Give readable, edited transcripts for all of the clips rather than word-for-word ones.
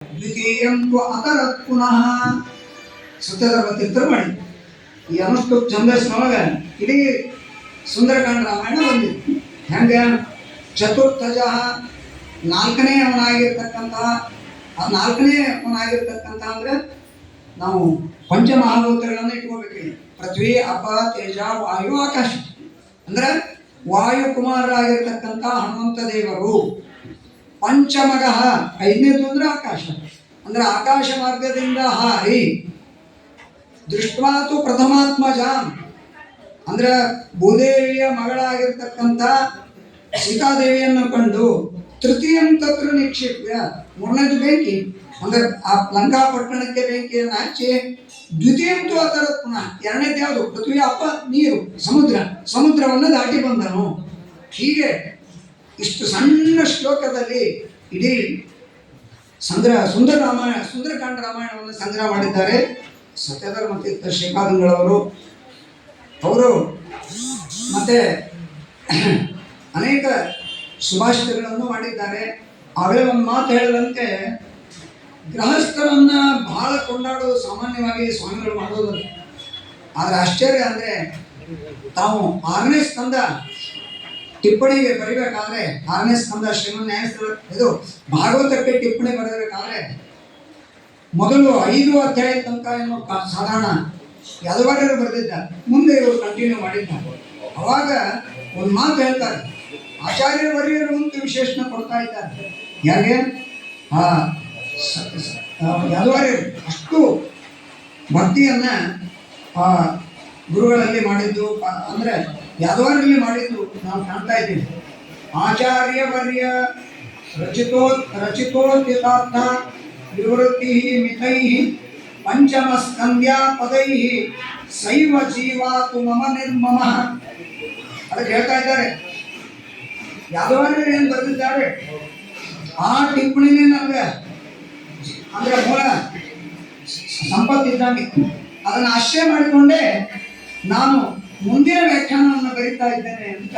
ದ್ವಿತೀಯಂ ಅತರತ್ ಪುನಃ ಸತ್ಯಧರ್ಮತೀರ್ಥರು ಮಾಡಿ ಈ ಅನುಷ್ಠುಪ್ ಛಂದಸ್ಸಿನೊಳಗೆ ಇಡೀ ಸುಂದರಕಾಂಡ ರಾಮಾಯಣ ಬಂದಿದೆ. ಹೆಂಗೆ ಚತುರ್ಥಜ ನಾಲ್ಕನೇ ಅವನಾಗಿರ್ತಕ್ಕಂಥ ಅಂದ್ರೆ ನಾವು ಪಂಚಮಹಾಭೂತಗಳನ್ನು ಇಟ್ಕೋಬೇಕಿದೆ. ಪೃಥ್ವಿ, ಅಪ, ತೇಜ, ವಾಯು, ಆಕಾಶ. ಅಂದ್ರೆ ವಾಯು ಕುಮಾರರಾಗಿರ್ತಕ್ಕಂಥ ಹನುಮಂತ ದೇವರು. ಪಂಚಮಗ ಐದನೇದು ಅಂದ್ರೆ ಆಕಾಶ. ಅಂದ್ರೆ ಆಕಾಶ ಮಾರ್ಗದಿಂದ ಹಾರಿ ದೃಷ್ಟವಾತು ಪ್ರಥಮಾತ್ಮಜಾಂ ಅಂದ್ರೆ ಭೂದೇವಿಯ ಮಗಳಾಗಿರ್ತಕ್ಕಂಥ ಸೀತಾದೇವಿಯನ್ನು ಕಂಡು ತೃತೀಯಂ ತತ್ರ ನಿಕ್ಷೇಪ್ಯ ಮೂರನೇದು ಬೆಂಕಿ ಅಂದ್ರೆ ಆ ಲಂಕಾಪಟ್ಟಣಕ್ಕೆ ಬೆಂಕಿಯನ್ನು ಹಚ್ಚಿ ದ್ವಿತೀಯಂತೂ ಆ ಥರ ಪುನಃ ಎರಡನೇದು ಯಾವುದು ಪೃಥ್ವಿ, ಅಪ್ಪ, ನೀರು, ಸಮುದ್ರವನ್ನು ದಾಟಿ ಬಂದನು. ಹೀಗೆ ಇಷ್ಟು ಸಣ್ಣ ಶ್ಲೋಕದಲ್ಲಿ ಇಡೀ ಸುಂದರಕಾಂಡ ರಾಮಾಯಣವನ್ನು ಸಂಗ್ರಹ ಮಾಡಿದ್ದಾರೆ ಸತ್ಯಧರ್ಮತೀರ್ಥ ಶ್ರೀಪಾದಂಗಳವರು. ಅವರು ಮತ್ತೆ ಅನೇಕ ಸುಭಾಷಿತಗಳನ್ನು ಮಾಡಿದ್ದಾರೆ. ಆಗಲೇ ಒಂದು ಮಾತು ಹೇಳಿದಂತೆ ಗೃಹಸ್ಥರನ್ನ ಬಹಳ ಕೊಂಡಾಡೋದು ಸಾಮಾನ್ಯವಾಗಿ ಸ್ವಾಮಿಗಳು ಮಾಡೋದು. ಆದರೆ ಆಶ್ಚರ್ಯ ಅಂದರೆ ತಾವು 6ನೇ ಸ್ಕಂದ ಟಿಪ್ಪಣಿಗೆ ಬರೀಬೇಕಾದ್ರೆ 6ನೇ ಸ್ಕಂದ ಶ್ರೀಮನ್ ನ್ಯಾಯಸ್ಥಳ ಇದು ಭಾಗವತಕ್ಕೆ ಟಿಪ್ಪಣಿ ಬರಬೇಕಾದ್ರೆ ಮೊದಲು 5 ಅಧ್ಯಾಯ ತನಕ ಏನು ಸಾಧಾರಣ ಯಾದವಾರ್ಯರು ಬರೆದಿದ್ದಾರೆ. ಮುಂದೆ ಇವರು ಕಂಟಿನ್ಯೂ ಮಾಡಿದ್ದಾರೆ. ಅವಾಗ ಒಂದು ಮಾತು ಹೇಳ್ತಾರೆ, ಆಚಾರ್ಯವರ್ಯರು ಅಂತ ವಿಶೇಷಣ ಕೊಡ್ತಾ ಇದ್ದಾರೆ. ಯಾಕೆ ಯಾದವಾರ್ಯರು ಅಷ್ಟು ಭಕ್ತಿಯನ್ನ ಗುರುಗಳಲ್ಲಿ ಮಾಡಿದ್ದು ಅಂದ್ರೆ ಯಾದವಾರ್ಯರಲ್ಲಿ ಮಾಡಿದ್ದು ನಾವು ಕಾಣ್ತಾ ಇದ್ದೀವಿ. ಆಚಾರ್ಯವರ್ಯ ರಚಿತೋಚಿತಾರ್ಥ ವಿವೃತ್ತಿ ಮಿತೈ ಪಂಚಮ ಸ್ಕಂದ್ಯ ಪದೈ ಸೈವ ಜೀವಾತು ಮಮ ನಿರ್ಮಮ. ಅದಕ್ಕೆ ಹೇಳ್ತಾ ಇದ್ದಾರೆ ಯಾದವಾರ್ಯರು ಏನು ಬರೆದಿದ್ದಾರೆ ಆ ಟಿಪ್ಪಣಿನೇ ನಮಗೆ ಅಂದ್ರೆ ಮೂಲ ಸಂಪತ್ತಿದ್ದಂಗೆ ಅದನ್ನು ಆಶ್ರಯ ಮಾಡಿಕೊಂಡೇ ನಾನು ಮುಂದಿನ ವ್ಯಾಖ್ಯಾನವನ್ನು ಬರೀತಾ ಇದ್ದೇನೆ ಅಂತ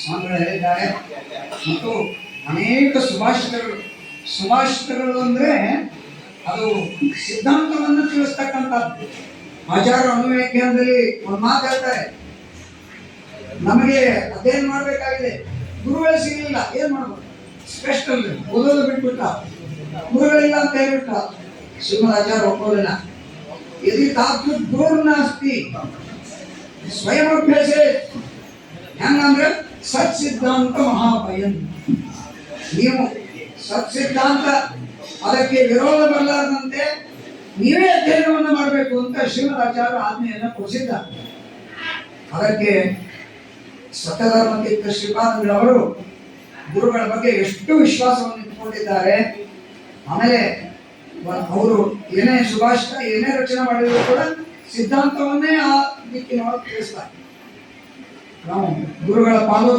ಸ್ವಾಮಿಗಳು ಹೇಳಿದ್ದಾರೆ. ಮತ್ತು ಅನೇಕ ಸುಭಾಷಿತಗಳು ಅಂದ್ರೆ ಅದು ಸಿದ್ಧಾಂತವನ್ನು ತಿಳಿಸ್ತಕ್ಕಂಥದ್ದು. ಆಚಾರ ಅನುವ್ಯಾಖ್ಯಾನದಲ್ಲಿ ಒಂದು ಮಾತು ಹೇಳ್ತಾರೆ, ನಮಗೆ ಅದೇನು ಮಾಡಬೇಕಾಗಿದೆ, ಗುರುಗಳು ಸಿಗಲಿಲ್ಲ, ಏನ್ ಮಾಡ್ಬೋದು, ಸ್ಪೆಷಲ್ ಓದೋದು ಬಿಟ್ಬಿಟ್ಟ, ಗುರುಗಳಿಲ್ಲ ಅಂತ ಹೇಳ್ಬಿಟ್ಟ. ಶ್ರೀಮದ್ ಆಚಾರ್ಯ ಒಪ್ಪೋದಿಲ್ಲ. ಯದಿ ತಾತ್ವಿಕ ಗುರುರ್ನಾಸ್ತಿ ಸ್ವಯಂ ಅಭ್ಯಾಸ ಹೆಂಗಂದ್ರೆ ಸತ್ ಸಿದ್ಧಾಂತ ಮಹಾಭಯನ್. ನೀವು ಸತ್ ಸಿದ್ಧಾಂತ ಅದಕ್ಕೆ ವಿರೋಧ ಬರಲಾರದಂತೆ ನೀವೇ ಅಧ್ಯಯನವನ್ನು ಮಾಡಬೇಕು ಅಂತ ಶ್ರೀಮದ್ ಆಚಾರ್ಯ ಆಜ್ಞೆಯನ್ನು ಕೊಡಿಸಿದ್ದಾರೆ. ಅದಕ್ಕೆ ಸತ್ಯಧರ್ಮತೀರ್ಥ ಶ್ರೀಪಾದಂಗಳವರು ಗುರುಗಳ ಬಗ್ಗೆ ಎಷ್ಟು ವಿಶ್ವಾಸವನ್ನು ಇಟ್ಟುಕೊಂಡಿದ್ದಾರೆ. ಆಮೇಲೆ ಅವರು ಏನೇ ಸುಭಾಷಿತ ಏನೇ ರಚನೆ ಮಾಡಿದ್ರು ಕೂಡ ಸಿದ್ಧಾಂತವನ್ನೇ ಆ ದಿಕ್ಕಿನೊಳಗೆ ತಿಳಿಸ್ತಾರೆ. ನಾವು ಗುರುಗಳ ಪಾದೋದರ